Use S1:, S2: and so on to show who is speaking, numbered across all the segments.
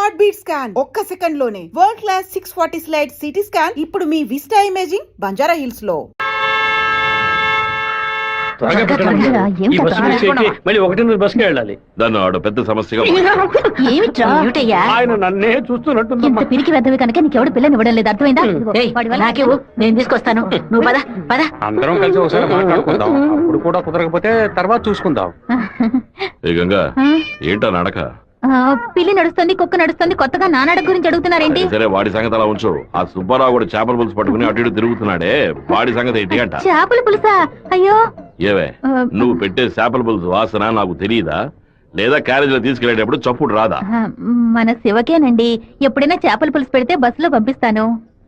S1: Heart beat scan ఒక్క second లోనే world class 640 slide CT scan ఇప్పుడు మీ విస్టా ఇమేజింగ్ బంజారా హిల్స్ లో.
S2: దాన్ని ఆడ పెద్ద సమస్యగా
S3: ఆయన నన్నే చూస్తున్నట్టు పిరికి వెద్దవి కనుక నీకెవడు పిల్లని ఇవ్వడం లేదు, అర్థమైందా? నాకేవు, నేను తీసుకొస్తాను, నువ్వు పద పద.
S4: అందరం కలిసి ఒకసారి మాట్లాడుకుందాం, అప్పుడు కూడా కుదరకపోతే తర్వాత చూసుకుందాం.
S2: గంగా ఏంటా నడక?
S3: పిల్లి నడుస్తుంది, కుక్క నడుస్తుంది, కొత్తగా నానాడ గురించి అడుగుతున్నారేంటి?
S2: సరే వాడి సంగతి అలా ఉంచు. ఆ సుబ్బారావు కూడా చేపల పులుసు పట్టుకుని అటు ఇటు తిరుగుతున్నాడే, వాడి సంగతి ఏంటి అంట?
S3: చేపల పులుసా? అయ్యో
S2: ఏవే, నువ్వు పెట్టే చేపల పులుసు వాసన నాకు తెలియదా? లేదా క్యారేజీలో తీసుకెళ్లేటప్పుడు చప్పుడు రాదా?
S3: మన శివకేనండి, ఎప్పుడైనా చేపల పులుసు పెడితే బస్సులో పంపిస్తాను.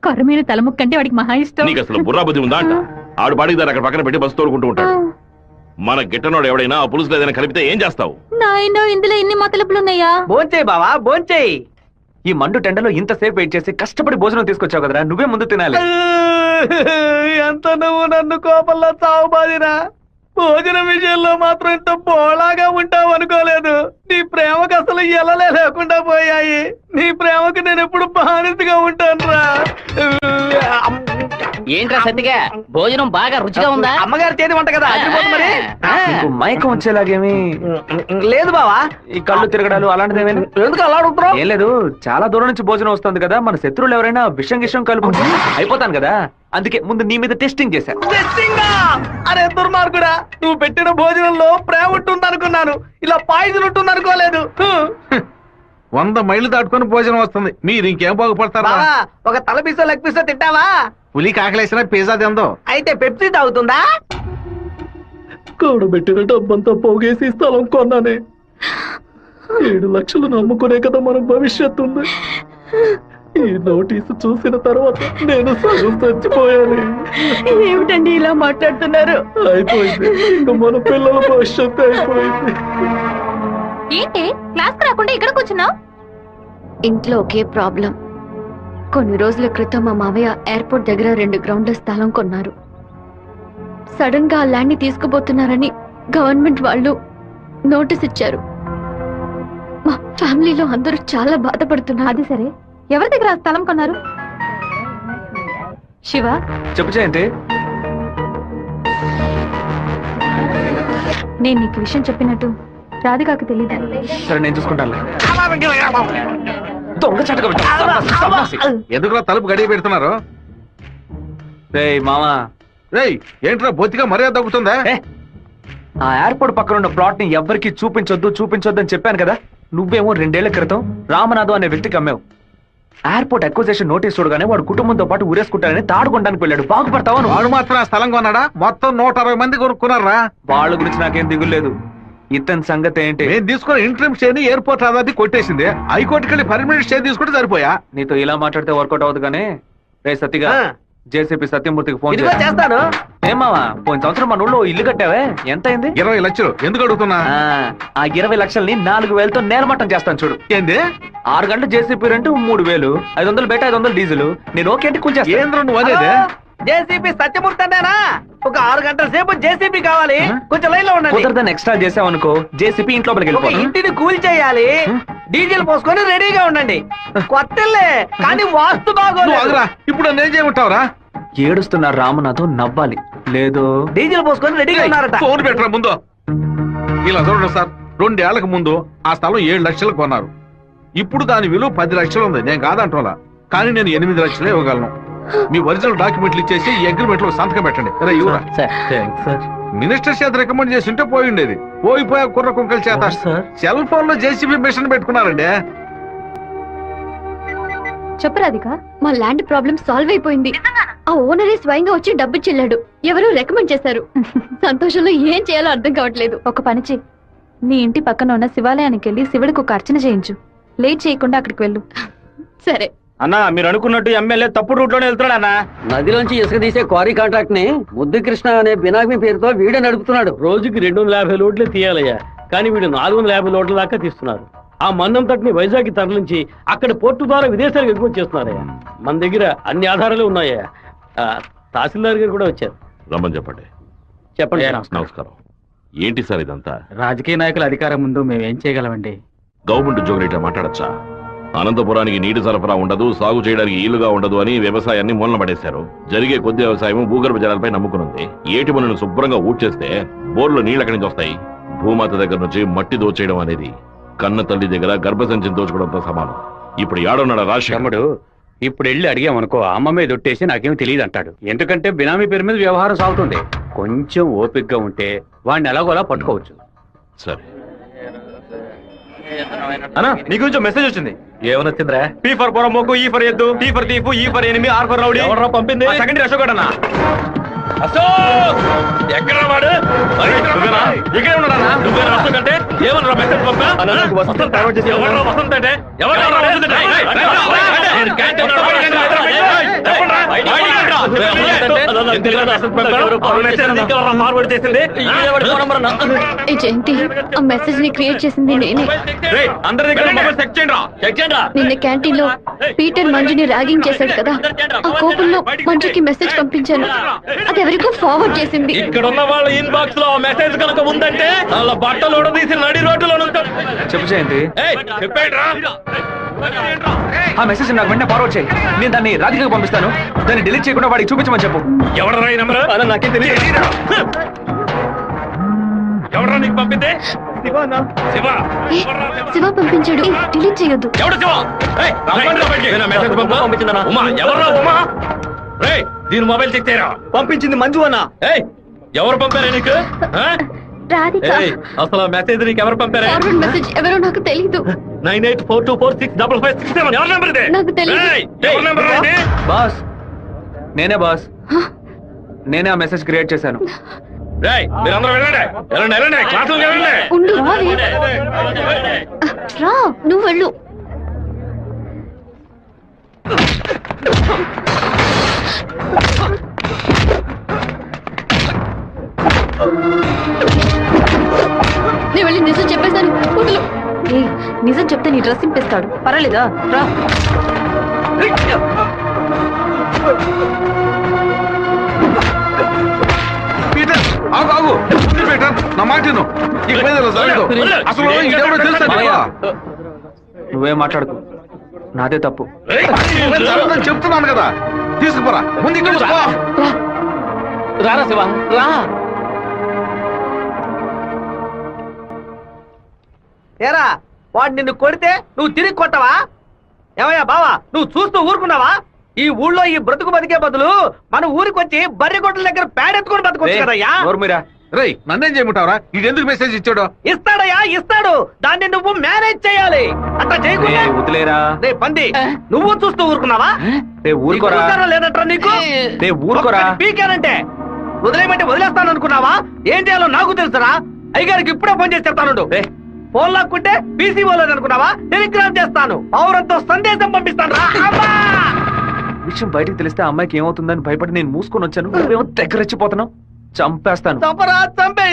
S3: కొర్రమీను తలముక్కంటే వాడికి మహా ఇష్టం.
S2: నీకు అసలు బుర్రా బుద్ధి ఉందా అంట? ఆడు బాడికి దాన్ని అక్కడ పక్కన పెట్టి బస్సు తోడుకుంటూ ఉంటాడు. మన గిట్టనోడు ఎవడైనా ఆ పులుసులో ఏదైనా కలిపితే ఏం చేస్తావు?
S3: నాయనో, ఇందులో ఎన్ని మతలపులున్నాయా?
S4: భోంచేయి బావా, భోంచేయి. ఈ మండు టెండలో ఇంతసేపు వెయిట్ చేసి కష్టపడి భోజనం తీసుకొచ్చావు కదరా, నువ్వే ముందు తినాలి. ఎంత నువ్వు నన్ను కోపంలో చావు బాదిరా, భోజనం విషయంలో మాత్రం ఇంత బోళాగా ఉంటావు అనుకోలేదు. నీ ప్రేమకు అసలు ఎలలే లేకుండా పోయాయి. నీ ప్రేమకు నేను ఎప్పుడు బానిసగా ఉంటాను రా.
S5: ఏంట్రా సత్తిగా, భోజనం బాగా రుచిగా ఉందా?
S4: అమ్మగారు చేతి వంట కదా, మరి మైకం వచ్చేలాగేమి లేదు బావా. ఈ కళ్ళు తిరగడాలు అలాంటిది ఎందుకు అలా అడుగుతున్నావు? ఏం లేదు, చాలా దూరం నుంచి భోజనం వస్తుంది కదా, మన శత్రువులు ఎవరైనా విషం గిషం కలుపుకుంటే అయిపోతాను కదా, అందుకే ముందు నీ మీద టెస్టింగ్ చేశా. అరే దుర్మార్గుడా, నువ్వు పెట్టిన భోజనంలో ప్రేమ ఉంటుంది అనుకున్నాను, ఇలా పాయిజన్ ఉంటుంది అనుకోలేదు.
S6: 100 మైళ్ళు దాటుకొని భోజనం వస్తుంది, మీరు ఇంకేం బాగుపడతారా?
S4: ఒక తల పీసో లెగ్ పీసో తింటావా?
S6: పులి కాకలేసిన పిజ్జా తిందో.
S4: అయితే పెప్సీ తాగుతుందా? కూడబెట్టిన డబ్బంతా పోగేసి స్థలం కొన్నానే. 7 లక్షలు నమ్ముకునే కదా మన భవిష్యత్తు ఉంది. ఈ నోటీసు చూసిన తర్వాత నేను సగం చచ్చిపోయాను.
S3: ఏమిటండి ఇలా మాట్లాడుతున్నారు?
S4: అయిపోయింది, ఇంకా మన పిల్లల భవిష్యత్తు అయిపోయింది.
S3: ఏంటి క్లాస్ రాకుండా ఇక్కడ కూర్చున్నావు?
S7: ఇంట్లో ఒకే ప్రాబ్లం. కొన్ని రోజుల క్రితం మా మావయ్య ఎయిర్పోర్ట్ దగ్గర 2 గ్రౌండ్ల స్థలం కొన్నారు. సడన్ గా ఆ ల్యాండ్ ని తీసుకుపోతున్నారని గవర్నమెంట్ వాళ్ళు నోటీస్ ఇచ్చారు. మా ఫ్యామిలీలో అందరూ చాలా బాధపడుతున్నారు.
S3: అది సరే, ఎవరి దగ్గర ఆ స్థలం కొన్నారు? శివ
S4: చెప్పు చేయండి.
S3: నేను నీకు విషయం చెప్పినట్టు రాధికాకు తెలీదు.
S4: సరే నేను చూసుకుంటాను. దొంగ చటక
S6: ఎందుకులా తలుపు గడియ పెడుతున్నారు?
S4: రేయ్ మామా,
S6: రేయ్ ఏంట్రా బొత్తిగా మర్యాద తగ్గుతుందా?
S4: ఆ ఎయిర్పోర్ట్ పక్కన ఉన్న ప్లాట్ ని ఎవ్వరికి చూపించొద్దు అని చెప్పాను కదా. నువ్వేమో 2 ఏళ్ల క్రితం రామనాథం అనే వ్యక్తికి అమ్మావు. ఎయిర్పోర్ట్ అక్విజిషన్ నోటీస్ చూడగానే వాడు కుటుంబంతో పాటు ఊరేసుకుంటానని తాడుకోవడానికి వెళ్ళాడు. బాగుపడతావా?
S6: వాడు మాత్రం ఆ స్థలం కొన్నాడా? మొత్తం 160 మంది కొనుక్కున్నారా?
S4: వాళ్ళ గురించి నాకేం దిగులేదు. ఇతని సంగతి ఏంటి?
S6: నేను తీసుకుని ఇంట్రీమ్ స్టే ని ఎయిర్పోర్ట్ అథారిటీ కొట్టేసింది. హైకోర్టుకి వెళ్ళి పర్మనెంట్ స్టే తీసుకుంటే సరిపోయా.
S4: నీతో ఇలా మాట్లాడితే వర్కౌట్ అవుతుంది కానీ రే సత్తిగా, జేసీపీ సత్యమూర్తికి ఫోన్
S5: చేస్తాను.
S4: ఏమావా, పోయిన సంవత్సరం మన ఊళ్ళో ఇల్లు కట్టావే, ఎంత అయింది?
S6: 20 లక్షలు. ఎందుకు అడుగుతున్నా?
S4: ఆ 20 లక్షల్ని 4,000తో నేలమట్టం చేస్తాను చూడు.
S6: ఏంది?
S4: 6 గంటలు జేసీపీ రెంట్ 3,000, 500 బయట 500 డీజిల్. నేను ఓకే అంటే కొంచెం
S6: ఏంద్ర నువ్వు అనేదే?
S5: జేసీపీ సత్యమూర్తి అన్నానా? ఒక 6 గంటల సేపు జేసీపీ కావాలి, కొంచెం లైన్ లో ఉండండి.
S4: కుదరదని ఎక్స్ట్రా చేసావనుకో, జేసీపీ ఇంట్లో వెళ్ళిపోతాను.
S5: ఇంటిని కూల్ చేయాలి, డీజిల్ పోసుకొని రెడీగా ఉండండి. కొత్తలే కానీ వాస్తు బాగోలేదు.
S6: ఇప్పుడు నేను చేయమంటావురా?
S4: ఏడుస్తున్నారు రామనాథం, నవ్వాలి. లేదు
S5: డీజిల్ పోసుకొని రెడీగా ఉన్నారట.
S6: ఫోన్ పెట్టరా ముందు. ఇలా చూడండి సార్, 2 ఏళ్లకు ముందు ఆ స్థలం 7 లక్షలు కొన్నారు. ఇప్పుడు దాని విలువ 10 లక్షలు ఉంది. నేను కాదంటోలా, కానీ నేను 8 లక్షలే ఇవ్వగలను. మీ ఒరిజినల్ డాక్యుమెంట్లు ఇచ్చేసి ఈ అగ్రిమెంట్ లో సంతకం పెట్టండి. మినిస్టర్ చేత రికమెండ్ చేసి ఉంటే పోయి ఉండేది. పోయిపోయా కుర్ర కుంకల చేత సెల్ ఫోన్ లో జేసీబీ మిషన్ పెట్టుకున్నారండి.
S3: చెప్పు రాధిక.
S7: మా ల్యాండ్ ప్రాబ్లం సాల్వ్ అయిపోయింది. ఆ ఓనరే స్వయంగా వచ్చి డబ్బు చెల్లాడు. ఎవరు రికమెండ్ చేశారు. సంతోషంలో ఏం చేయాలో అర్థం కావట్లేదు.
S3: ఒక పని చెయ్యి, నీ ఇంటి పక్కన ఉన్న శివాలయానికి వెళ్ళి శివుడికి ఒక అర్చన చేయించు. లేట్ చేయకుండా అక్కడికి వెళ్ళు.
S7: సరే
S5: అన్నా, మీరు అనుకున్నట్టు ఎమ్మెల్యే తప్పుడు రూట్ లోనే వెళ్తున్నాడు అన్న. నదిలోంచి ఇసుక తీసే క్వారీ కాంట్రాక్ట్ ని ముద్దు కృష్ణ అనే బినామీ పేరుతో వీడే నడుపుతున్నాడు.
S8: రోజుకి 250 లోడ్లే తీయాలయ్యా, కానీ వీడు 450 లోడ్ల దాకా తీస్తున్నారు. ఆ మందంతటిని వైజాగ్ తరలించి అక్కడ పోర్టు ద్వారా విదేశాలకు ఎగుమతి చేస్తున్నారయ్యా. మన దగ్గర అన్ని ఆధారాలు ఉన్నాయా. తహసీల్దార్ గారు కూడా వచ్చారు.
S2: రమ్మని చెప్పండి.
S8: చెప్పండి.
S2: నమస్కారం. ఏంటి సార్ ఇదంతా?
S4: రాజకీయ నాయకుల అధికారం ముందు మేమేం చేయగలమండి?
S2: గవర్నమెంట్ ఉద్యోగులు ఇట్లా మాట్లాడచ్చా? అనంతపురానికి నీటి సరఫరా ఉండదు, సాగు చేయడానికి ఈలుగా ఉండదు అని వ్యవసాయాన్ని మూలన పడేశారు. జరిగే కొద్ది వ్యవసాయం భూగర్భ జలాలపై నమ్ముకునుంది. ఏటి పనులను శుభ్రంగా ఊడ్చేస్తే బోర్లో నీళ్ళు ఎక్కడి నుంచి వస్తాయి? భూమాత దగ్గర నుంచి మట్టి దోచేయడం అనేది కన్న తల్లి దగ్గర గర్భసంచిని దోచుకోవడంతో సమానం. ఇప్పుడు ఏడున్నాడు రాజశేఖరుడు.
S9: ఇప్పుడు వెళ్ళి అడిగామనుకో అమ్మ మీద ఒట్టేసి నాకేం తెలియదు అంటాడు. ఎందుకంటే బినామీ పేరు మీద వ్యవహారం సాగుతుంది. కొంచెం ఓపికగా ఉంటే వాడిని ఎలాగోలా పట్టుకోవచ్చు.
S2: సరే
S4: అన్నా నీ గురించి మెసేజ్ వచ్చింది. ఏమనొచ్చిందిరా?
S9: పీ ఫర్ పొరమోకు, ఈ ఫర్ ఎద్దు, టీ ఫర్ తీపు, E for enemy, R for rowdy.
S4: ఎవరు పంపింది?
S9: సెకండరీ అశోక్ అన్న.
S2: ఎక్కడ వాడు?
S9: ఇక్కడే ఉన్నాడన్నా.
S2: నువ్వేనా అశోక్ అంటే? ఏమన్నా మెసేజ్ పంపా?
S9: వసంత్ ఫార్వర్డ్ చేసి
S2: ఎవరు వసంత్ అంటే? ఎవరు
S9: ఫార్వర్డ్ చేసింది
S7: ఏ జయంతి, ఆ మెసేజ్ ని క్రియేట్ చేసింది నేనే.
S9: అందరి దగ్గర మొబైల్ చెక్ చేయండి.
S7: నిన్న క్యాంటీన్ లో పీటర్ మంజుని ర్యాగింగ్ చేశాడు కదా, ఆ కోపంలో మంజుకి మెసేజ్ పంపించాను. అది ఎవరికో ఫార్వర్డ్ చేసింది.
S9: ఇక్కడ ఉన్న వాళ్ళ ఇన్బాక్స్ లో మెసేజ్ కనుక ఉందంటే వాళ్ళ బట్టలు ఉడదీసి నడి రోడ్డులో ఉంటాడు.
S4: చెప్పు జయంతి.
S9: చెప్పేట్రా.
S4: ఆ మెసేజ్ నాకు వెంటనే ఫార్వర్డ్ చేయి. నేను దాన్ని రాధికకు పంపిస్తాను. దాన్ని డిలీట్ చేయకుండా వాడికి చూపించమని చెప్పు.
S9: ఎవడరా ఈ నెంబర్? నాకేం తెలియదు. ఎవడరా నీకు పంపింది? శివ.
S7: ఏ, శివ పంపించాడు. డిలీట్ చేయొద్దు.
S9: ఎవడు శివ? మెసేజ్ పంపించిందన్నా. ఉమా ఎవరా ఉమా? రేయ్ దీని మొబైల్ చెక్ చేయరా. పంపించింది మంజు అన్న. ఏయ్ ఎవరు పంపారా నీకు?
S7: రాధిక.
S9: అసలు మెసేజ్ నీకు ఎవరు పంపారా?
S7: ఫార్వర్డ్ మెసేజ్ ఎవరో నాకు తెలీదు.
S9: 9842465567 ఎవరి నెంబర్ ఇది?
S7: నాకు తెలీదు.
S9: ఎవరి నెంబర్ ఇది?
S4: బాస్ నేనే బాస్. నేనే ఆ మెసేజ్ క్రియేట్ చేశాను.
S9: రేయ్ మీరందరూ వెళ్ళండి. వెళ్ళండి క్లాసులకు వెళ్ళండి.
S7: ఉండు రావే. రా నువ్వు వెళ్ళు. నేను వెళ్ళి నిజం చెప్పేశాను. వదులు. నిజం చెప్తే నీ డ్రెస్ చింపేస్తాడు. పర్వాలేదా? రా.
S6: పీటర్ ఆగు ఆగు. పీటర్ నా మాట విను. ఇక మీద ఇలా జరగదు. అసలు ఇదెవడో తెలుసా నీకు?
S4: నువ్వేం మాట్లాడుకో, నాదే తప్పు.
S6: జరగదని చెప్తున్నాను కదా. తీసుకుపోరా ముందు ఇక్కడ
S7: రా.
S5: రారా శివ రా.
S4: ఏరా వాడు నిన్ను కొడితే నువ్వు తిరిగి కొట్టవా? ఏమయ్యా బావా, నువ్వు చూస్తూ ఊరుకున్నావా? ఈ ఊళ్ళో ఈ బ్రతుకు బతికే బదులు మన ఊరికి వచ్చి బర్రె కొట్టల దగ్గర పేడెత్తుకొని బతకొచ్చు కదయ్యా.
S6: రేయ్ నన్నేం చేయమంటావరా? ఇది ఎందుకు మెసేజ్ ఇచ్చాడు?
S4: ఇస్తాడయ్యా ఇస్తాడు. దాన్ని నువ్వు మేనేజ్ చేయాలి. అట్లా చేయకుండా వదిలేరా. రే పంది, నువ్వు చూస్తూ ఊరుకున్నావా? ఊరుకోరా లేదట్రా నీకు? ఊరుకోరా. పీకానంటే వదిలేయమంటే వదిలేస్తాను అనుకున్నావా? ఏం చేయాలో నాకు తెలుసురా. అయ్యగారికి ఇప్పుడే ఫోన్ చేసి చెప్తాను. ఫోన్ లాక్కుంటే పీసీ పోలేదు అనుకున్నావా? టెలిగ్రామ్ చేస్తాను. పౌరంతో సందేశం పంపిస్తాను. విషయం బయటకు తెలిస్తే అమ్మాయికి ఏమవుతుందని భయపడి నేను మూసుకొని వచ్చాను. నువ్వేమో దగ్గరెచ్చిపోతున్నావు. చంపేస్తాను. చంపరా చంపే.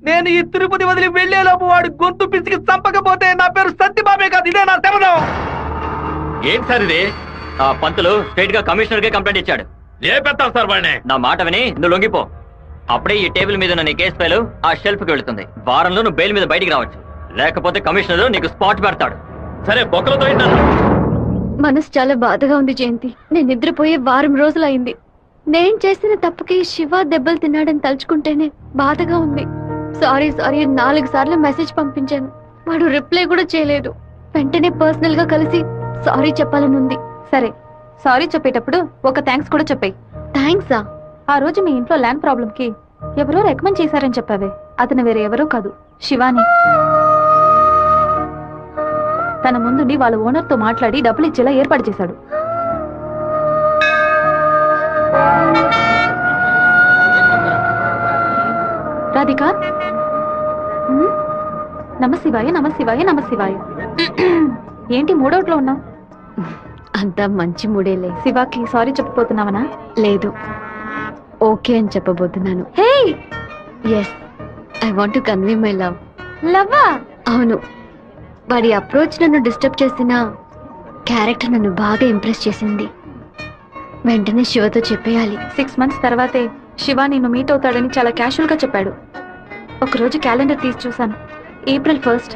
S4: నేను ఈ తిరుపతి వదిలి వెళ్లేలోపు వాడు గొంతు పిసికి చంపకపోతే నా పేరు సత్యబాబే కాదు. ఇదే నా శపథం.
S5: ఏంటి సార్ ఇది? ఆ పంతులు స్ట్రైట్ గా కమిషనర్ కే కంప్లైంట్ ఇచ్చాడు.
S9: ఏ పెడతావు సార్ వాడిని?
S5: నా మాట విని నువ్వు లొంగిపో. అప్పుడే ఈ టేబుల్ మీద ఉన్న నీ కేసు ఫైలు ఆ షెల్ఫ్ కి వెళుతుంది. వారంలో నువ్వు బెయిల్ మీద బయటికి రావచ్చు. లేకపోతే కమిషనర్ నీకు స్పాట్ పెడతాడు.
S9: సరే బొక్కలతో ఏంటన్నా?
S7: మనసు చాలా బాధగా ఉంది జయంతి. నేను నిద్రపోయే వారం రోజులైంది. నేను చేసిన తప్పుకి శివ దెబ్బలు తిన్నాడని తలుచుకుంటేనే బాధగా ఉంది. సారీ 4 సార్లు మెసేజ్ పంపించాను. వాడు రిప్లై కూడా చేయలేదు. వెంటనే పర్సనల్ గా కలిసి సారీ చెప్పాలని ఉంది.
S3: సరే, సారీ చెప్పేటప్పుడు ఒక థ్యాంక్స్ కూడా చెప్పాయి.
S7: థ్యాంక్సా?
S3: ఆ రోజు మీ ఇంట్లో ల్యాండ్ ప్రాబ్లం కి ఎవరో రికమెండ్ చేశారని చెప్పావే, అతను వేరే ఎవరో కాదు, శివాని. తన ముందుండి వాళ్ళ ఓనర్ తో మాట్లాడి డబ్బులు ఇచ్చేలా ఏర్పాటు చేశాడు. రాధిక, నమశివాయ నమశివాయ నమశివాయ. ఏంటి మూడోట్లో ఉన్నావు?
S7: అంతా మంచి మూడేలే.
S3: శివాకి సారీ చెప్పబోతున్నావనా?
S7: లేదు, ఓకే అని చెప్పబోతున్నాను.
S3: Hey,
S7: yes, I want to convey my love.
S3: లవ్వా?
S7: అవును. వాడి అప్రోచ్ నన్ను డిస్టర్బ్ చేసిన క్యారెక్టర్ నన్ను బాగా ఇంప్రెస్ చేసింది. వెంటనే శివతో చెప్పేయాలి.
S3: 6 months తర్వాతే శివ నిన్ను మీట్ అవుతాడని చాలా క్యాషువల్ గా చెప్పాడు. ఒకరోజు క్యాలెండర్ తీసి చూశాను. April 1st,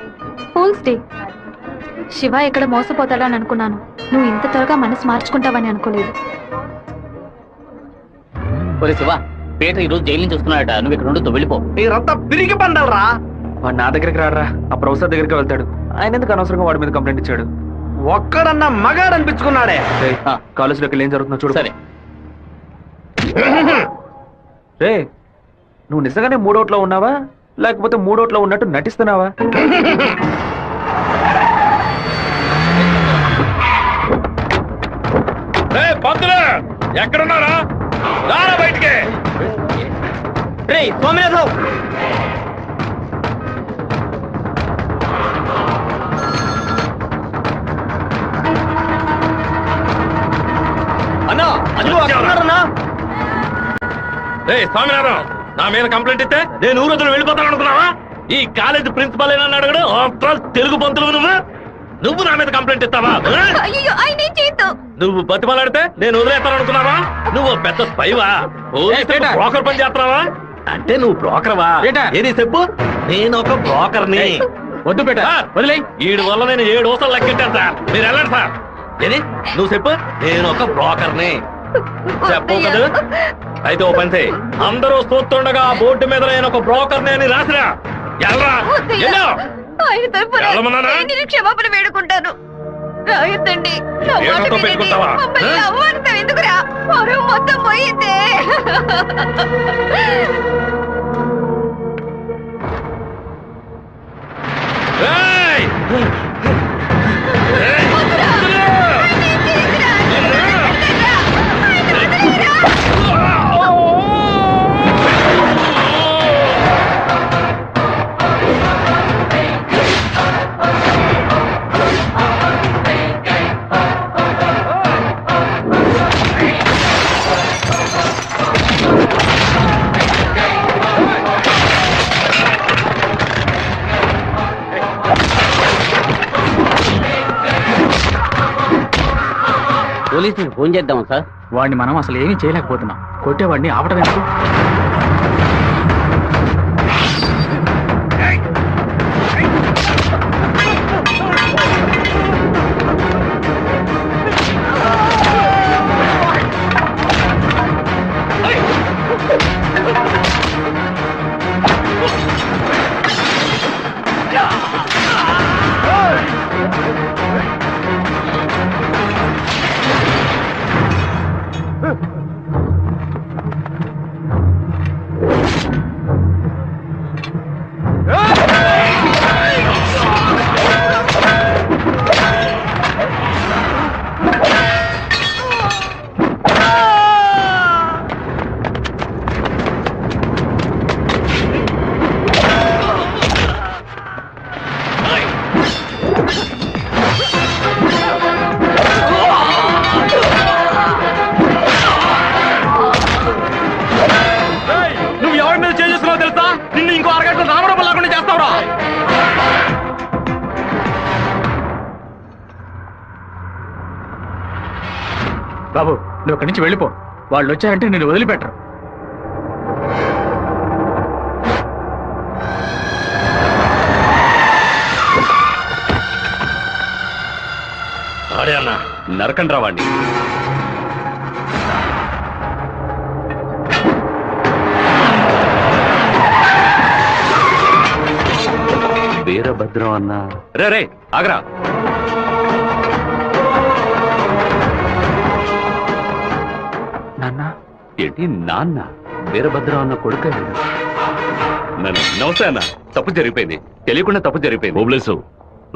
S3: fools day.
S7: Shiva ఎక్కడ మోసపోతాడని అనుకున్నాను. నువ్వు ఇంత త్వరగా మనసు మార్చుకుంటావని అనుకోలేదు.
S5: ఒరే శివ, పీటర్ ఈ రోజు జైలు నుంచి వస్తున్నాడట. నువ్వు ఇక్కడ నుండి వెళ్ళిపో.
S4: మీరంతా పిరికి పండాలరా. వాడు నా దగ్గరికి రాడరా, ఆ ప్రొఫెసర్ దగ్గరికి వెళ్తాడు. ఆయన ఎందుకు అనవసరంగా వాడి మీద కంప్లైంట్ ఇచ్చాడు? ఒక్కడన్నా మగాడు అనిపించుకున్నాడే. కాలేజీలోకి వెళ్ళి ఏం జరుగుతుందో చూడు.
S5: సరే.
S4: రే, నువ్వు నిజంగానే మూడోట్లో ఉన్నావా లేకపోతే మూడోట్లో ఉన్నట్టు నటిస్తున్నావా?
S9: పంతులు ఎక్కడున్నారా? రారా బయటికి.
S5: రే సోమనాథం, అన్నా అన్నా.
S9: రే స్వామినారాయణ, నా మీద కంప్లైంట్ ఇస్తే నేను ఊరు వదిలి వెళ్ళిపోతాను అనుకున్నావా? ఈ కాలేజ్ ప్రిన్సిపాల్ ఏనా అడగడు? ఆఫ్టర్ ఆల్ తెలుగు పంతులు నువ్వు నా మీద కంప్లైంట్ ఇస్తావా? నువ్వు బతిమాలాడితే నేను వదిలేస్తాను అనుకున్నావా? నువ్వు పెద్ద స్పైవా? బ్రోకర్ పని చేస్తున్నావా? అంటే నువ్వు బ్రోకర్వా? ఏది చెప్పు. నేను ఒక బ్రోకర్ని.
S8: వద్దు పేట, వదిలే.
S9: వీడి వల్ల నేను 7 ఊసలు లెక్కెట్టాను సార్. మీరు వెళ్ళండి సార్. ఏది నువ్వు చెప్పు. నేను ఒక బ్రోకర్ని చెప్పు కదా. అయితే ఓ పని చేయి, అందరూ చూస్తుండగా బోర్డు మీద నేను ఒక బ్రోకర్ని అని రాసిరా.
S7: క్షమాపణ వేడుకుంటాను. రాయొద్దండి.
S9: పెట్టుకుంటావా?
S7: ఎందుకురా మొత్తం పోయిందే.
S5: పోలీసులకు ఫోన్ చేద్దాం సార్.
S4: వాడిని మనం అసలు ఏమీ చేయలేకపోతున్నాం. కొట్టేవాడిని ఆపడం ఎందుకు? బాబు, నువ్వు అక్కడి నుంచి వెళ్ళిపో. వాళ్ళు వచ్చారంటే నేను వదిలిపెట్టరు.
S9: ఆడే అన్న నరకండి రావాడిని.
S4: వీరభద్రం అన్న.
S9: రే ఆగరా.
S4: నాన్న ఏంటి? నాన్న వీరభద్రం అన్న కొడుకు.
S9: నమస్తే అన్న. తప్పు జరిగిపోయింది, తెలియకుండా తప్పు జరిగిపోయింది. ఓబ్లేసు,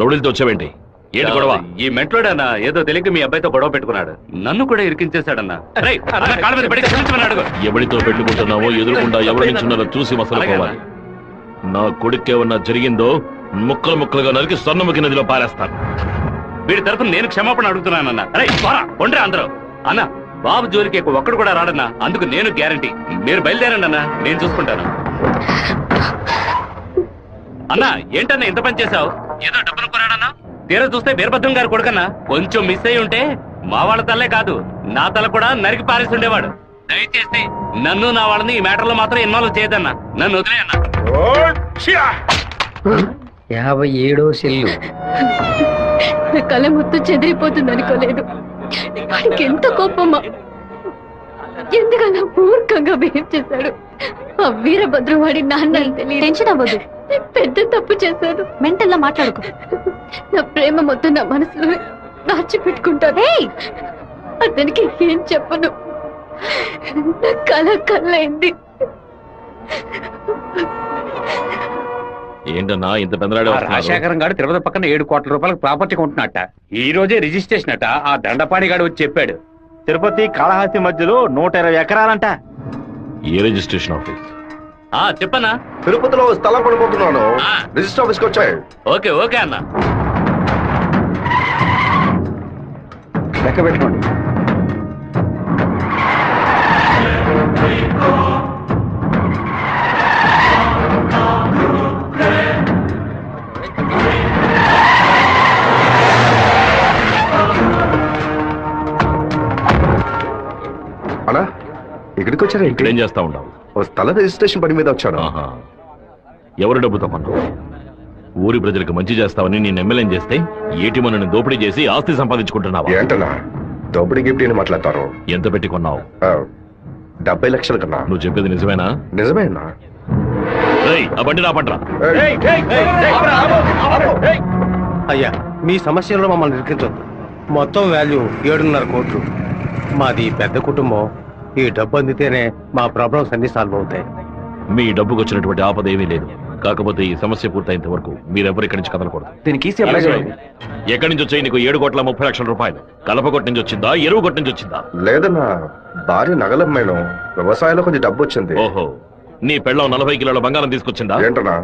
S9: రౌడీలతో వచ్చావేంటి? ఏంటి గొడవ?
S4: ఈ మెంట్లోడన్నా ఏదో తెలియక మీ అబ్బాయితో గొడవ పెట్టుకున్నాడు. నన్ను కూడా ఇరికించేశాడన్నా.
S2: ఎవరితో పెట్టుకుంటున్నావో ఎదురుకుండా ఎవరు నిల్చున్నారో చూసి మసలుకోవాలి. నా కొడుకేమన్నా జరిగిందో ముక్కలు ముక్కలుగా నరికి స్వర్ణముఖి నదిలో పారేస్తాను.
S4: వీడి తరఫున నేను క్షమాపణ అడుగుతున్నానన్నా. కొండ్రా అందరూ. అన్న, బాబు జోలికి ఒక్కడు కూడా రాడన్నా. అందుకు నేను గ్యారంటీ. మీరు బయలుదేరండి అన్నా, నేను చూసుకుంటాను. అన్నా, ఏంటన్నా ఇంత పని చేశావు? ఏదో డబ్బులు కొరాడన్నా. తీరా చూస్తే వీరభద్రం గారు కొడుకన్నా. కొంచెం మిస్ అయి ఉంటే మా వాళ్ళ తల్లే కాదు, నా తల కూడా నరికి పారేసి ఉండేవాడు. దయచేసి నన్ను నా వాళ్ళని ఈ మ్యాటర్ లో మాత్రం ఇన్వాల్వ్ చేయదన్నా. నన్ను వదిలేయన్నా.
S5: 57వ సెల్లు.
S7: నా కళ మొత్తం చెదిరిపోతుంది అనుకోలేదు. వాడికి ఎంత కోపమా, ఎందుకలా మూర్ఖంగా బిహేవ్ చేశాడు. ఆ వీరభద్రం వాడి నాన్న అని తెలియదు.
S3: టెన్షన్ అవ్వదు,
S7: పెద్ద తప్పు చేశాను.
S3: మెంటల్లా మాట్లాడుకో.
S7: నా ప్రేమ మొత్తం నా మనసులో దాచిపెట్టుకుంటాను. అతనికి ఏం చెప్పను. నా కళ కళ్ళైంది.
S2: ఏంటన్నా ఇంత పెందరాడే
S10: రాజశేఖరం గారు తిరుపతి పక్కన 7 కోట్ల రూపాయలకు ప్రాపర్టీ కొంటున్నట్ట. ఈ రోజే రిజిస్ట్రేషన్ అట. ఆ దండపాణి గారు వచ్చి చెప్పాడు.
S4: తిరుపతి కాళహస్తి మధ్యలో 120 ఎకరాలంట.
S2: ఏ రిజిస్ట్రేషన్ ఆఫీస్?
S9: చెప్పన్నా.
S11: తిరుపతిలో స్థలం పడిపోతున్నాను. రిజిస్టర్ ఆఫీస్కి వచ్చాయి.
S9: ఓకే ఓకే అన్న.
S4: లెక్క పెట్టుకోండి.
S11: అలా ఇక్కడికి వచ్చారా?
S2: ఇక్కడేం చేస్తా ఉండవు?
S11: ఓ స్థల రిజిస్ట్రేషన్ పని మీద వచ్చాను.
S2: ఆహా. ఎవరు డబ్బుతో కొన్నావు? ఊరి ప్రజలకు మంచి చేస్తావని నేను ఎమ్మెల్యేం చేస్తే ఏటి మనని దోపిడీ చేసి ఆస్తి సంపాదించుకుంటున్నావా?
S11: ఏంటన్నా దోపిడీ గిఫ్ట్ అని మాట్లాడతారు?
S2: ఎంత పెట్టి కొన్నావు?
S11: 70 లక్షల కన్నా.
S2: నువ్వు చెప్పేది నిజమేనా?
S11: నిజమేనా?
S2: రేయ్, ఆ బండి నా పంటరా.
S12: అయ్యా, మీ సమస్యలో మమ్మల్ని ఇరికించొద్దు. మొత్తం వాల్యూ 7.5 కోట్లు. మాది పెద్ద కుటుంబం. ఈ డబ్బు అందితేనే మా ప్రాబ్లమ్స్ అన్ని సాల్వ్ అవుతాయి.
S2: మీ డబ్బుకు వచ్చినటువంటి ఆపద ఏమీ లేదు. కాకపోతే ఈ సమస్య పూర్తయినంత వరకు మీరెవరు ఇక్కడి నుంచి కదలకూడదు.
S4: దీనికి ఈసీ అప్లై చేయండి.
S2: ఎక్కడి నుంచి వచ్చాయి నీకు 7,30,00,000 రూపాయలు? కలపగొట్టు నుంచి వచ్చిందా, ఎరువు కొట్టు నుంచి వచ్చిందా?
S11: లేదన్నా, భార్య నగలమ్మేను. వ్యవసాయంలో కొంచెం డబ్బు వచ్చింది.
S2: ఓహో, నీ పెళ్ళం 40 కిలోల బంగారం తీసుకొచ్చిందా?
S11: ఏంటన్నా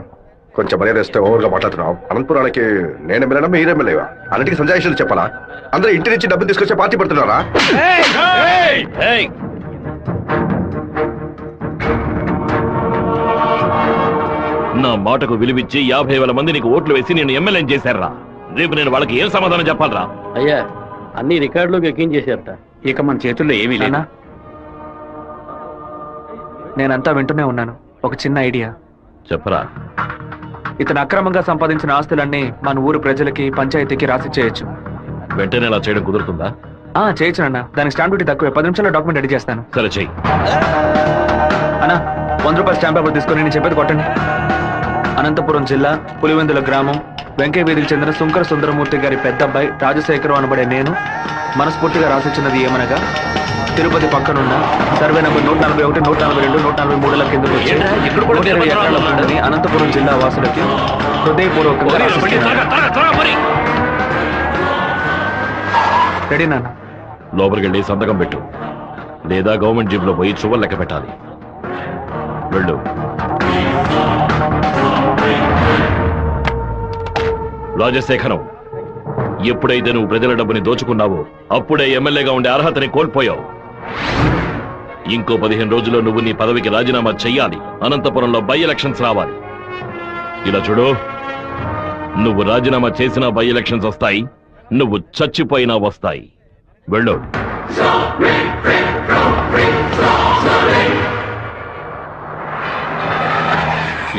S11: కొంచెం మర్యాద ఇస్తే ఓవర్గా మాట్లాడుతున్నావు. అనంతపురానికి నేను ఎమ్మెల్యేనా, మీరు ఎమ్మెల్యేవా? అన్నిటికీ సంజాయిషులు చెప్పాలా? అందరూ ఇంటి నుంచి డబ్బు తీసుకొచ్చే పార్టీ పెడుతున్నారా?
S2: నా మాటకు విలువిచ్చి 50,000 మంది నీకు ఓట్లు వేసి నేను ఎమ్మెల్యేని చేశారా? రేపు నేను వాళ్ళకి ఏం సమాధానం చెప్పాలరా?
S8: అయ్యా, అన్ని రికార్డులోకి ఎక్కించేశారట.
S10: ఇక మన చేతుల్లో ఏమీ లేదు.
S4: నేనంతా వింటూనే ఉన్నాను. ఒక చిన్న ఐడియా
S2: చెప్పరా.
S4: ఇతను అక్రమంగా సంపాదించిన ఆస్తులన్నీ మన ఊరు ప్రజలకి, పంచాయతీకి రాసి చేయొచ్చు.
S2: వెంటనే అలా చేయడం కుదురుతుందా?
S4: చేయొచ్చు అన్న. దానికి స్టాంప్ డ్యూటీ తక్కువే. 10 నిమిషాల్లో డాక్యుమెంట్ రెడీ చేస్తాను.
S2: సరే చెయ్యి.
S4: అన్నా, 100 రూపాయల స్టాంప్ పేపర్ తీసుకొని నేను చెప్పేది కొట్టండి. అనంతపురం జిల్లా పులివెందుల గ్రామం వెంకయ్య వీధికి చెందిన శుంకర సుందరమూర్తి గారి పెద్ద అబ్బాయి రాజశేఖరం అనబడే నేను మనస్ఫూర్తిగా రాసిచ్చినది ఏమనగా, తిరుపతి పక్కనున్న సర్వే నంబర్ 141, 142, 143 కింద వచ్చి 120 ఎకరాల భూమిని అనంతపురం జిల్లా వాసులకి హృదయపూర్వకంగా రెడీ నాన్న.
S2: లోపలికి వెళ్ళి సంతకం పెట్టు, లేదా గవర్నమెంట్ జీబ్ లో పోయి చువ్వలు లెక్క పెట్టాలి. వెళ్ళు. రాజశేఖరం, ఎప్పుడైతే నువ్వు ప్రజల డబ్బుని దోచుకున్నావో అప్పుడే ఎమ్మెల్యేగా ఉండే అర్హతని కోల్పోయావు. ఇంకో 15 రోజుల్లో నువ్వు నీ పదవికి రాజీనామా చెయ్యాలి. అనంతపురంలో బై ఎలక్షన్స్ రావాలి. ఇలా చూడు, నువ్వు రాజీనామా చేసినా బై ఎలక్షన్స్ వస్తాయి, నువ్వు చచ్చిపోయినా వస్తాయి. వెళ్ళు.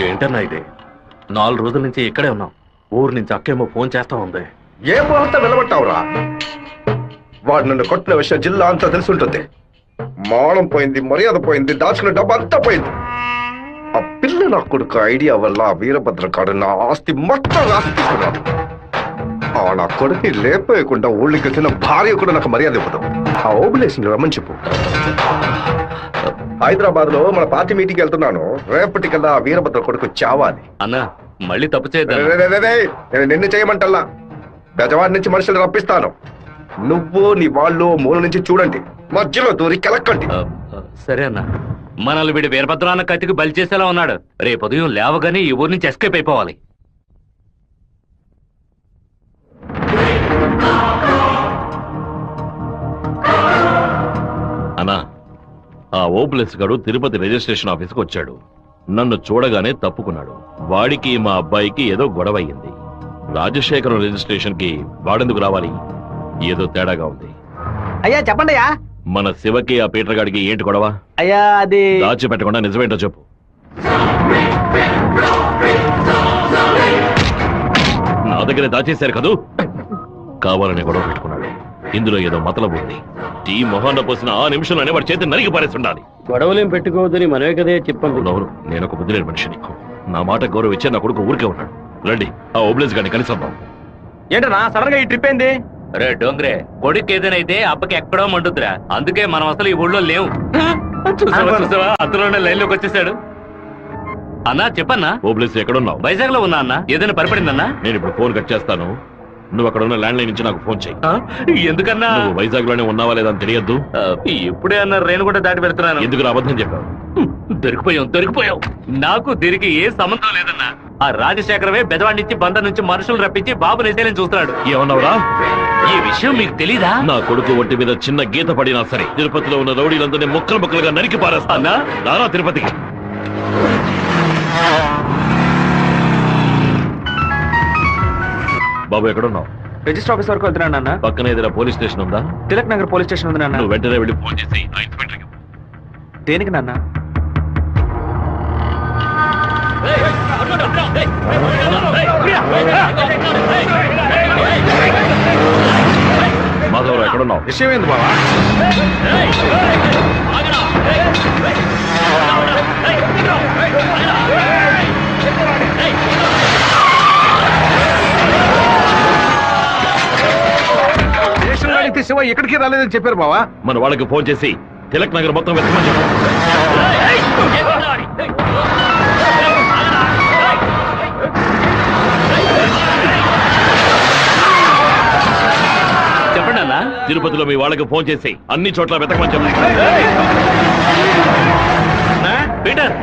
S9: ఏంటన్నా ఇది? 4 రోజుల నుంచి ఇక్కడే ఉన్నాం. ఊరు నుంచి అక్కేమో ఫోన్ చేస్తా ఉంది.
S11: ఏ ముహూర్త నిలబట్టావురా? వాడు నన్ను కొట్టిన విషయం జిల్లా అంతా తెలిసి ఉంటుంది. మానం పోయింది, మర్యాద పోయింది, దాచుకున్న డబ్బు అంతా పోయింది. ఆ పిల్ల నా కొడుకు ఐడియా వల్ల వీరభద్ర కాడు నా ఆస్తి మొత్తం రాసి తీసుకున్నాడు. ఆ నా కొడుకుని లేపేయకుండా ఊళ్ళకి వచ్చిన భార్య కూడా నాకు మర్యాద ఇవ్వదు. ఆ ఓబులేషన్ రమ్మని చెప్పు. హైదరాబాద్ లో మన పార్టీ మీటింగ్ వెళ్తున్నాను. రేపటికల్లా వీరభద్ర కొడుకు చావాలి.
S9: అన్నా, మళ్ళీ తప్పు చేద్దాం.
S11: నేను నిన్ను చేయమంటల్లా, బెజవాడి నుంచి మనుషులు రప్పిస్తాను. నువ్వు నీ వాళ్ళు మూల నుంచి చూడండి, మధ్యలో దూరి కెలక్కండి.
S9: సరే అన్న. మనల్ని వీడి వీరభద్రాన్న కత్తికి బలి చేసేలా ఉన్నాడు. రేపు ఉదయం లేవగానే ఈ ఊరు నుంచి ఎస్కేప్ అయిపోవాలి.
S2: అన్నా, ఆ ఓప్లెస్ గాడు తిరుపతి రిజిస్ట్రేషన్ ఆఫీస్కి వచ్చాడు. నన్ను చూడగానే తప్పుకున్నాడు. వాడికి మా అబ్బాయికి ఏదో గొడవ అయ్యింది. రాజశేఖరం రిజిస్ట్రేషన్ కి వాడెందుకు రావాలి? ఏదో తేడాగా ఉంది.
S12: అయ్యా చెప్పండి అయ్యా.
S2: మన శివకి ఆ పీటర్ గాడికి ఏంటి గొడవ?
S12: అయ్యా అది
S2: దాచిపెట్టకుండా నిజమేంటో చెప్పు. నా దగ్గర దాచేశారు కదూ? కావాలనే గొడవ పెట్టుకున్నాడు. ఇందులో ఏదో మతలబు ఉంది. టీ మొహాన్న పోసిన ఆ నిమిషంలోనే వాడి చేతి నరికి పారేసి ఉండాలి.
S8: గొడవలేం పెట్టుకోవద్దని మనమే కదే చెప్పాను.
S2: అవును, నేను ఒక బుద్ధి లేని మనిషిని. నా మాట గౌరవ ఇచ్చే నా కొడుకు ఊరికే ఉన్నాడు. రండి ఆ ఓబ్లేజ్ గారిని కలిసి
S4: ఏంటన్నా సడన్ గా ఈ ట్రిప్ ఏంది?
S9: రే డోంగ్రే, కొడుకు ఏదైతే అప్పకి ఎక్కడో మండుద్రా. అందుకే మనం అసలు ఈ ఊళ్ళో లేవు. చూసావా అతను లైన్ లోకి వచ్చేసాడు. అన్నా చెప్పన్నా.
S2: ఓబ్లేజ్ ఎక్కడున్నావు?
S9: వైజాగ్ లో ఉన్నా అన్న. ఏదైనా పరిపడిందన్నా?
S2: నేను ఇప్పుడు ఫోన్ కట్ చేస్తాను. నువ్వు అక్కడ ఉన్న ల్యాండ్ లైన్ నుంచి నాకు ఫోన్ చేయి.
S9: ఎందుకన్నా?
S2: నువ్వు వైజాగ్ లోనే ఉన్నావా లేదా అని తెలియద్దు.
S9: ఇప్పుడే అన్న రేణుగుంట దాటి పెడుతున్నాను.
S2: ఎందుకు అబద్ధం చెప్పావు?
S9: దొరికిపోయావు. నాకు దీనికి ఏ సంబంధం లేదన్నా. ఆ రాజశేఖరమే బెదవాడినిచ్చి బందర్ నుంచి మనుషులు రప్పించి బాబు నిశేలని చూస్తున్నాడు.
S2: ఏమన్నావురా?
S9: ఈ విషయం మీకు తెలీదా?
S2: నా కొడుకు ఒంటి మీద చిన్న గీత పడినా సరే తిరుపతిలో ఉన్న రౌడీలందరినీ ముక్కలు ముక్కలుగా నరికి పారేస్తానా? రారా తిరుపతికి. బాబు ఎక్కడున్నావు?
S4: రిజిస్టర్ ఆఫీస్ వరకు వెళ్తున్నాను నాన్న.
S2: పక్కన ఏదైనా పోలీస్ స్టేషన్ ఉందా?
S4: తిలక్ నగర్ పోలీస్ స్టేషన్ ఉంది నాన్న.
S2: నువ్వు వెంటనే వెళ్ళి ఫోన్ చేసి ఆ ఇన్స్పెక్టర్కి.
S4: దేనికి నాన్న?
S2: మాధవరావు ఎక్కడున్నావు?
S6: విషయం ఏంది బావా? స్టేషన్ అడిగితే శివ ఎక్కడికి రాలేదని చెప్పారు బావా.
S2: మన వాళ్ళకి ఫోన్ చేసి తిలక్ నగర్ మొత్తం వెతకమని చెప్పు.
S9: చెప్పండి అన్న.
S2: తిరుపతిలో మీ వాళ్ళకి ఫోన్ చేసి అన్ని చోట్ల వెతకమని చెప్పు.
S9: పీటర్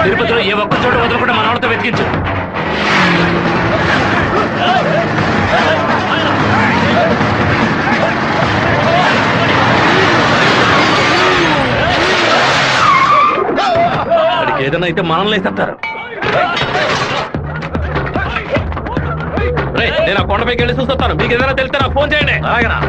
S9: తిరుపతిలో ఏ ఒక్క చోట వదలకుండా మన వాళ్ళతో వెతికించు. వాడికి ఏదైనా అయితే మనల్ని వేసేస్తారు. నేను ఆ కొండపైకి వెళ్ళి చూస్తాను. మీకు ఏదైనా తెలిస్తే నాకు ఫోన్ చేయండి. అలాగనా?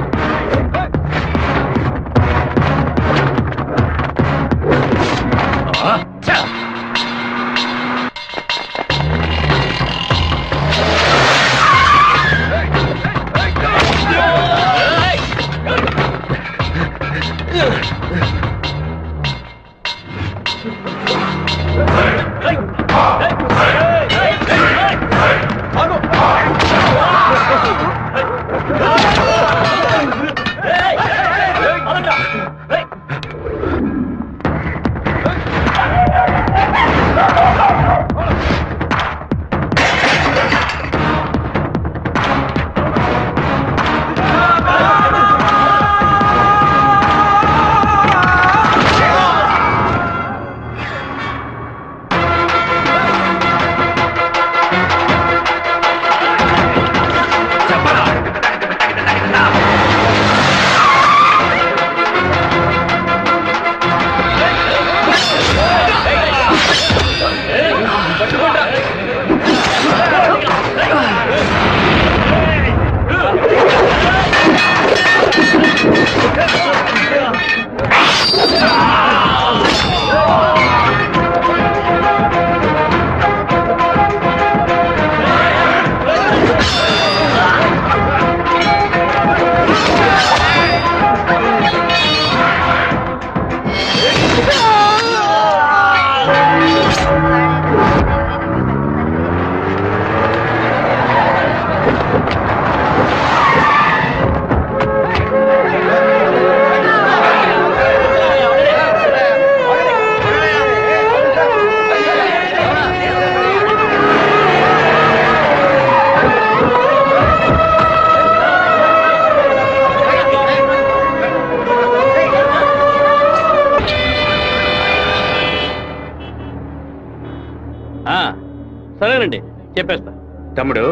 S8: సరేనండి, చెప్పేస్తా.
S10: తమ్ముడు,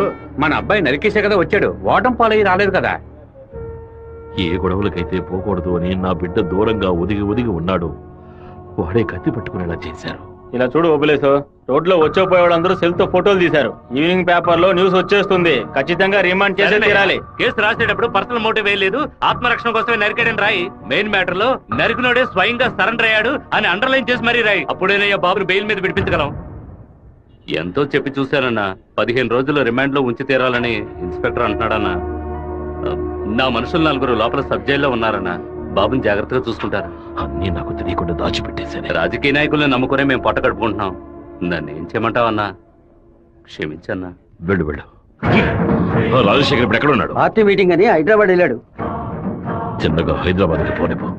S10: మన అబ్బాయి నరికేసే కదా వచ్చాడు, ఓటం పాలయ్యి రాలేదు కదా.
S2: ఏ గొడవలకైతే పోకూడదు అని నా బిడ్డ దూరంగా ఒదిగి ఒదిగి ఉన్నాడు. వాడే కత్తి పట్టుకునేలా చేశారు.
S8: ఇలా చూడు ఓపిలేసు, రోడ్లో వచ్చేపోయేవాళ్ళందరూ సెల్ తో ఫోటోలు తీశారు. ఈవినింగ్ పేపర్ లో న్యూస్ వచ్చేస్తుంది. ఖచ్చితంగా రిమాండ్ చేసే తీరాలి.
S9: కేసు రాసేటప్పుడు పర్సనల్ మోటివ్ వేయలేదు, ఆత్మరక్షణ కోసమే నరికాడని రాయి. మెయిన్ మ్యాటర్ లో నరికినోడే స్వయంగా సరెండర్ అయ్యాడు అని అండర్లైన్ చేసి మరీ రాయి. అప్పుడేనయ్యా బాబుని బెయిల్ మీద విడిపించగలం. ఎంతో చెప్పి చూశానన్నా, 15 రోజులు రిమాండ్ లో ఉంచి తీరాలని ఇన్స్పెక్టర్ అంటున్నాడన్నా. నా మనుషులు 4 లోపల సబ్ జైల్లో ఉన్నారన్నా. బాబుని జాగ్రత్తగా చూసుకుంటారు.
S2: అన్నీ నాకు తెలియకుండా దాచిపెట్టేశాను.
S9: రాజకీయ నాయకుల్ని నమ్ముకునే మేము పొట్ట కడుపుకుంటున్నాం. నన్ను ఏం చేయమంటావన్నా? క్షమించన్నా.
S2: వెళ్ళు వెళ్ళు. రాజశేఖర్ ఇప్పుడు ఎక్కడ ఉన్నాడు?
S13: పార్టీ మీటింగ్ అని హైదరాబాద్ వెళ్ళాడు.
S2: చిన్నగా హైదరాబాద్కి పోనిపో.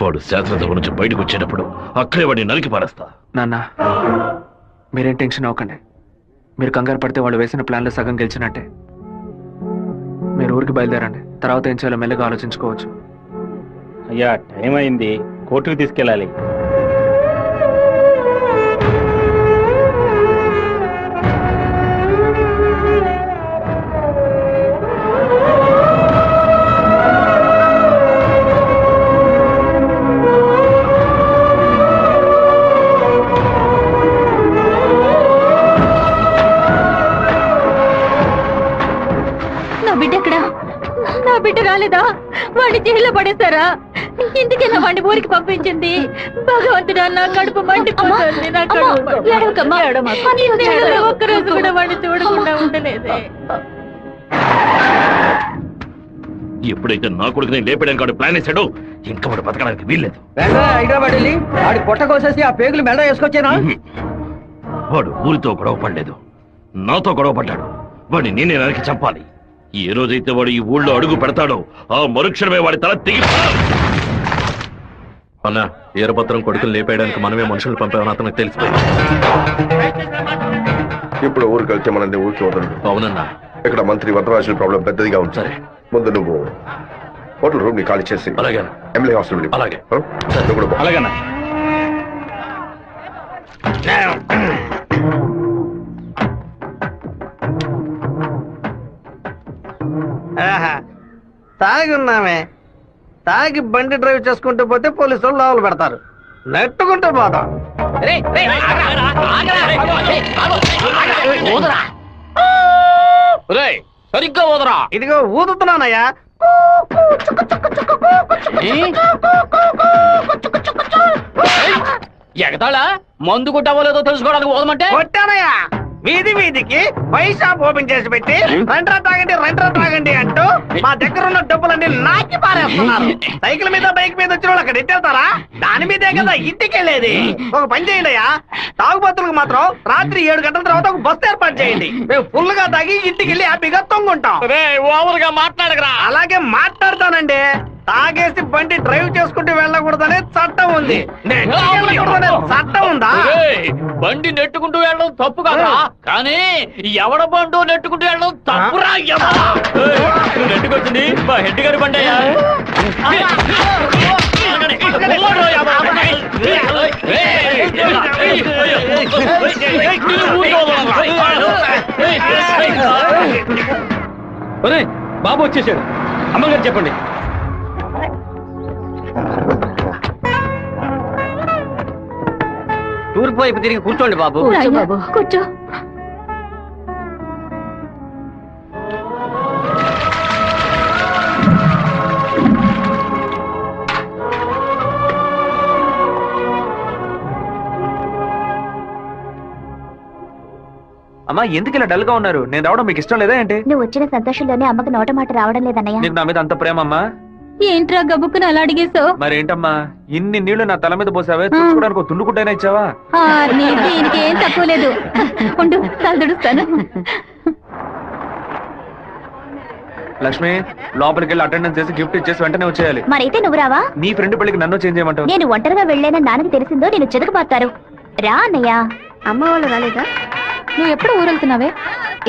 S2: వాడు శాస్త్రసభ నుంచి బయటకు వచ్చేటప్పుడు అక్కడే వాడిని నరికి పారేస్తా.
S4: నాన్న మీరేం టెన్షన్ అవ్వకండి. మీరు కంగారు పడితే వాళ్ళు వేసిన ప్లాన్లో సగం గెలిచినట్టే. మీరు ఊరికి బయలుదేరండి. తర్వాత ఏం చేయాలో మెల్లగా ఆలోచించుకోవచ్చు.
S8: అయ్యా టైం అయింది, కోర్టుకు తీసుకెళ్ళాలి.
S3: నా బిడ్డ ఎక్కడా? నా బిడ్డ రాలేదా? వాడిని జైల్లో పడేస్తారా? ఇందుకేనా వాడిని ఊరికి పంపించింది? భగవంతుడా, నా కడుపు మండిపోతుంది. నా కడుపు ఒక్కరోజు కూడా వాడిని చూడకుండా ఉండలేదే.
S2: ఎప్పుడైతే నా కొడుకు నేను లేపడానికి వాడు ప్లాన్ వేశాడో ఇంకా వాడు బతకడానికి వీల్లేదు.
S13: హైదరాబాద్ వెళ్ళి వాడి పొట్ట కోసేసి ఆ పేగులు మెడ వేసుకొచ్చానా?
S2: వాడు ఊరితో గొడవ పడలేదు, నాతో గొడవ పడ్డాడు. వాడిని నేనే నరికి చంపాలి. ఏ రోజైతే వాడు ఈ ఊళ్ళో అడుగు పెడతాడో ఆ మరుక్షణమే వాడి తల తెగి.
S9: అన్నా, ఈరపత్రం కొడుకులు లేపేయడానికి మనమే మనుషులు పంపామని అతనికి తెలిసిపోయింది.
S11: ఇప్పుడు ఊరికి వెళ్తే మనల్ని ఊరికి వదలడు.
S9: అవునన్నా.
S11: ఇక్కడ మంత్రి వరదరాజుల ప్రాబ్లం పెద్దదిగా ఉంది.
S9: సరే,
S11: ముందు నువ్వు హోటల్ రూమ్ ని ఖాళీ చేసి
S9: అలాగే
S11: ఎమ్మెల్యే హాస్పిటల్.
S9: అలాగే.
S8: అలాగేనా?
S13: తాగి ఉన్నామే, తాగి బండి డ్రైవ్ చేసుకుంటూ పోతే పోలీసు వాళ్ళు లోపల పెడతారు. నెట్టుకుంటూ పోతాం.
S9: సరిగ్గా ఊదరా.
S13: ఇదిగో ఊదుతున్నానయ్యా.
S9: ఎగతాళా? మందు కొట్టవలేదో తెలుసుకోవడానికి ఊదమంటే
S13: కొట్టానయ్యా. వీధి వీధికి వైన్ షాప్ ఓపెన్ చేసి పెట్టి రెంట్రా తాగండి అంటూ మా దగ్గర ఉన్న డబ్బులన్నీ నాకి పారేస్తున్నారు. సైకిల్ మీద బైక్ మీద వచ్చిన వాళ్ళు అక్కడ ఎట్టేస్తారా? దాని మీదే కదా ఇంటికి వెళ్ళేది. ఒక పని చేయండి అయ్యా, తాగుబోతులకు మాత్రం రాత్రి 7 గంటల తర్వాత ఒక బస్సు ఏర్పాటు చేయండి. మేము ఫుల్ గా తాగి ఇంటికి వెళ్ళి హ్యాపీగా తొంగుంటాం.
S9: ఓవర్గా మాట్లాడగరా.
S13: అలాగే మాట్లాడతానండి. తాగేసి బండి డ్రైవ్ చేసుకుంటూ వెళ్ళకూడదనే చట్టం ఉంది. చట్టం ఉందా?
S9: బండి నెట్టుకుంటూ వెళ్ళడం తప్పు కదా, కానీ ఎవడ బండు నెట్టుకుంటూ వెళ్ళడం తప్పురా. నెట్టుకొచ్చింది మా హెడ్ గారి బండి అయ్యా.
S8: బాబు వచ్చేసాడు. అమ్మగారు చెప్పండి.
S13: తూర్పు వైపు తిరిగి కూర్చోండి బాబు.
S3: బాబు కూర్చో.
S4: అమ్మా, ఎందుకు ఇలా డల్ గా ఉన్నారు? నేను రావడం మీకు ఇష్టం లేదా ఏంటి?
S3: నువ్వు వచ్చిన సంతోషంలోనే అమ్మకి నోట మాట రావడం లేదన్నయ్య.
S4: నీకు నా మీద అంత ప్రేమ అమ్మా?
S3: ఏంట్రా గబుక్కుని అలా అడిగేసావు?
S4: మరేంటమ్మా, ఇన్ని నీళ్లు నా తల మీద పోసావే, చూసుకోవడానికి తుండుకుంటైనా ఇచ్చావా?
S3: ఇంకేం తక్కువ లేదు. ఉండు, తలదుడుస్తాను.
S4: లక్ష్మి, లోపలికి వెళ్ళి అటెండెన్స్ చేసి గిఫ్ట్ ఇచ్చేసి వెంటనే వచ్చేయాలి.
S3: మరైతే నువ్వు రావా?
S4: నీ ఫ్రెండ్ పెళ్లికి నన్ను చేంజ్ చేయమంటావు?
S3: నేను ఒంటరిగా వెళ్ళానని నాన్నకి తెలిసిందో నేను చెదకబాతారు. రా అన్నయ్య.
S7: అమ్మ వాళ్ళు రాలేదా?
S3: నువ్వు ఎప్పుడు ఊరెళ్తున్నావే?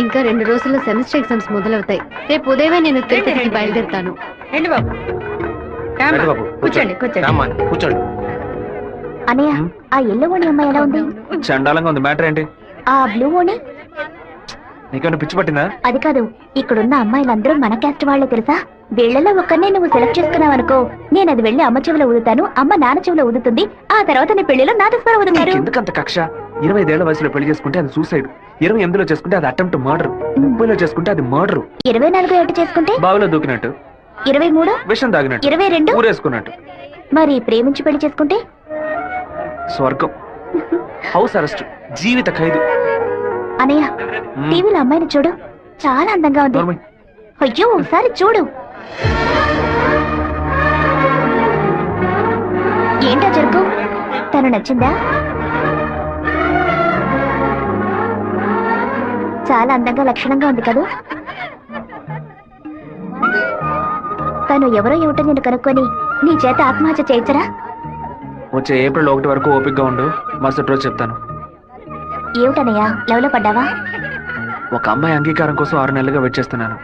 S7: ఇంకా 2 రోజుల్లో సెమిస్టర్ ఎగ్జామ్స్ మొదలవుతాయి. రేపు ఉదయమే నేను తిరుపతికి బయలుదేరుతాను.
S13: రండి బాబు. కూర్చోండి
S12: కూర్చోండి.
S3: అన్నయ్య, ఆ ఎల్లో ఓణి అమ్మాయి ఎలా ఉంది?
S4: చండాలంగా ఉంది. మ్యాటర్ ఏంటి?
S3: ఆ బ్లూ ఓణి
S4: నీకేమైనా పిచ్చి పట్టిందా?
S3: అది కాదు, ఇక్కడున్న అమ్మాయిలందరూ మన క్యాస్ట్ వాళ్ళే తెలుసా? వీళ్ళలో ఒక్కరినే నువ్వు సెలెక్ట్ చేసుకున్నావు అనుకో, నేను అది వెళ్ళి అమ్మ చెవిలో ఊదుతాను, అమ్మ నాన్న చెవిలో ఊదుతుంది, ఆ తర్వాత నీ పెళ్లిలో నా దస్వర ఊదుతారు.
S4: ఎందుకంత కక్ష? 25 వయసులో పెళ్లి చేసుకుంటే అది సూసైడ్, 28లో చేసుకుంటే అది అటెంప్ట్ మర్డర్, 30లో చేసుకుంటే అది మర్డర్,
S3: 24 ఏట చేసుకుంటే
S4: బావిలో దూకినట్టు,
S3: 23
S4: విషం తాగినట్టు,
S3: 22
S4: ఊరేసుకున్నట్టు.
S3: మరి ప్రేమించి పెళ్లి చేసుకుంటే
S4: స్వర్గం, హౌస్ అరెస్ట్, జీవిత ఖైదు.
S3: అనయ్య, టీవీలో అమ్మాయిని చూడు, చాలా అందంగా ఉంది. అయ్యో ఒకసారి చూడు. ఏంటా జరుగు? తను నచ్చిందా? చాలా అందంగా లక్షణంగా ఉంది కదూ. తను ఎవరో ఏమిటో నేను కనుక్కొని నీ చేత ఆత్మహత్య చేయించరా?
S4: వచ్చే ఏప్రిల్ 1 వరకు ఓపికగా ఉండు, మరుసటి రోజు చెప్తాను.
S3: ఏమిటనయ్యా, లవ్ లో పడ్డావా?
S4: ఒక అమ్మాయి అంగీకారం కోసం 6 నెలలుగా వెయిట్ చేస్తున్నాను.